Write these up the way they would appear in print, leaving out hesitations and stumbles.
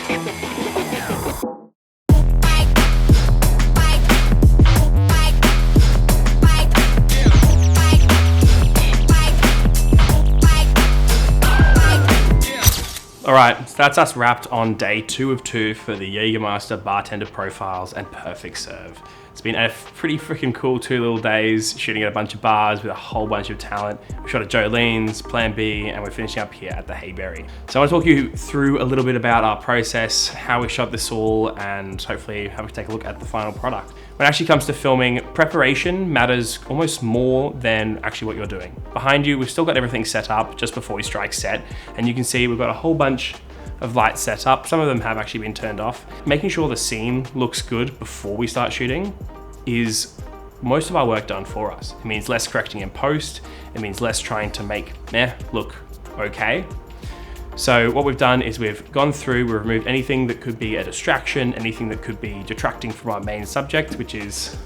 Alright, so that's us wrapped on day 2 of 2 for the Jägermeister bartender profiles and perfect serve. It's been a pretty freaking cool 2 little days shooting at a bunch of bars with a whole bunch of talent. We shot at Jolene's, Plan-B, and we're finishing up here at the Hayberry. So I want to talk you through a little bit about our process, how we shot this all, and hopefully have a take a look at the final product. When it actually comes to filming, preparation matters almost more than actually what you're doing. Behind you, we've still got everything set up just before we strike set, and you can see we've got a whole bunch of lights set up. Some of them have actually been turned off. Making sure the scene looks good before we start shooting is most of our work done for us. It means less correcting in post. It means less trying to make meh look okay. So what we've done is we've gone through, we've removed anything that could be a distraction, anything that could be detracting from our main subject, which is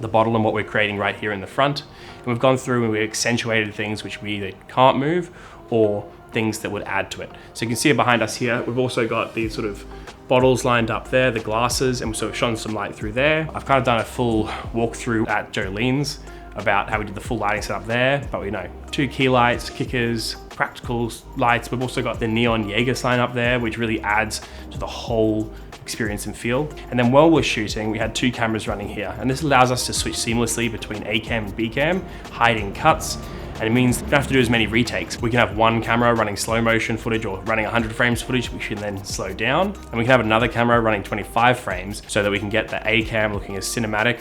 the bottle and what we're creating right here in the front. And we've gone through and we accentuated things which we either can't move or things that would add to it. So you can see it behind us here. We've also got these sort of bottles lined up there, the glasses, and we've sort of shone some light through there. I've kind of done a full walkthrough at Jolene's about how we did the full lighting setup there, but we know 2 key lights, kickers, practical lights. We've also got the neon Jaeger sign up there, which really adds to the whole experience and feel. And then while we're shooting, we had 2 cameras running here, and this allows us to switch seamlessly between A cam and B cam, hiding cuts. And it means we don't have to do as many retakes. We can have one camera running slow motion footage or running 100 frames footage, which can then slow down. And we can have another camera running 25 frames so that we can get the A cam looking as cinematic,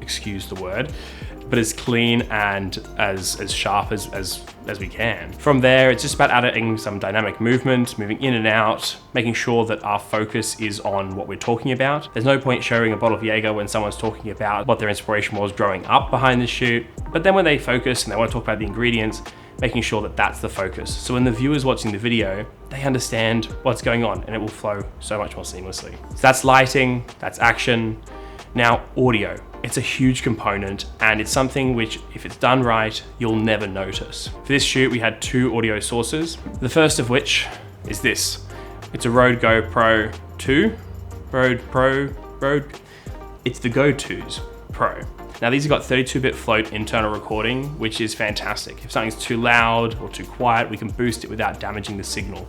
excuse the word, but as clean and as sharp as we can. From there, it's just about adding some dynamic movement, moving in and out, making sure that our focus is on what we're talking about. There's no point showing a bottle of Jaeger when someone's talking about what their inspiration was growing up behind the shoot. But then when they focus and they want to talk about the ingredients, making sure that that's the focus. So when the viewer's watching the video, they understand what's going on and it will flow so much more seamlessly. So that's lighting, that's action. Now, audio. It's a huge component and it's something which, if it's done right, you'll never notice. For this shoot, we had 2 audio sources. The first of which is this. It's a Rode GoPro 2. It's the Go2's Pro. Now these have got 32-bit float internal recording, which is fantastic. If something's too loud or too quiet, we can boost it without damaging the signal.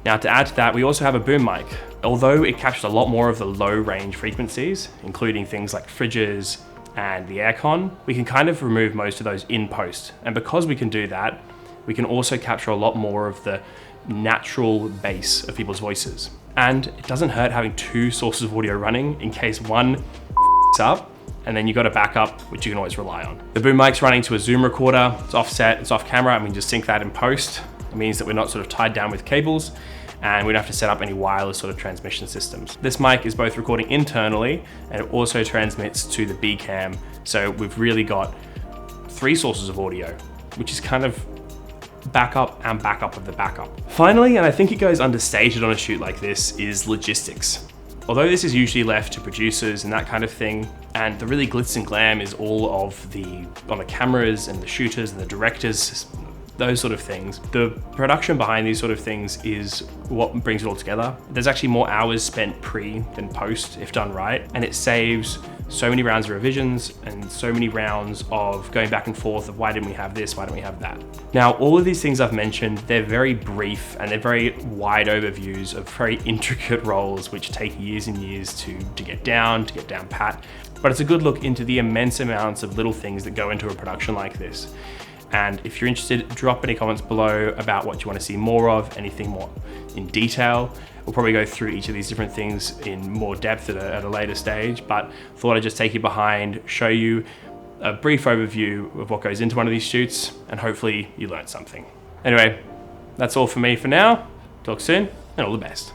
Now to add to that, we also have a boom mic. Although it captures a lot more of the low range frequencies, including things like fridges and the aircon, we can kind of remove most of those in post. And because we can do that, we can also capture a lot more of the natural bass of people's voices. And it doesn't hurt having 2 sources of audio running in case one f***s up, and then you got a backup, which you can always rely on. The boom mic's running to a Zoom recorder, it's offset, it's off camera, and we can just sync that in post. It means that we're not sort of tied down with cables and we don't have to set up any wireless sort of transmission systems. This mic is both recording internally and it also transmits to the B cam. So we've really got 3 sources of audio, which is kind of backup and backup of the backup. Finally, and I think it goes understated on a shoot like this, is logistics. Although this is usually left to producers and that kind of thing, and the really glitz and glam is all of on the cameras and the shooters and the directors, those sort of things. The production behind these sort of things is what brings it all together. There's actually more hours spent pre than post if done right, and it saves so many rounds of revisions and so many rounds of going back and forth of why didn't we have this, why don't we have that. Now, all of these things I've mentioned, they're very brief and they're very wide overviews of very intricate roles which take years and years to get down pat. But it's a good look into the immense amounts of little things that go into a production like this. And if you're interested, drop any comments below about what you want to see more of, anything more in detail. We'll probably go through each of these different things in more depth at a later stage, but thought I'd just take you behind, show you a brief overview of what goes into one of these shoots, and hopefully you learned something. Anyway, that's all for me for now. Talk soon, and all the best.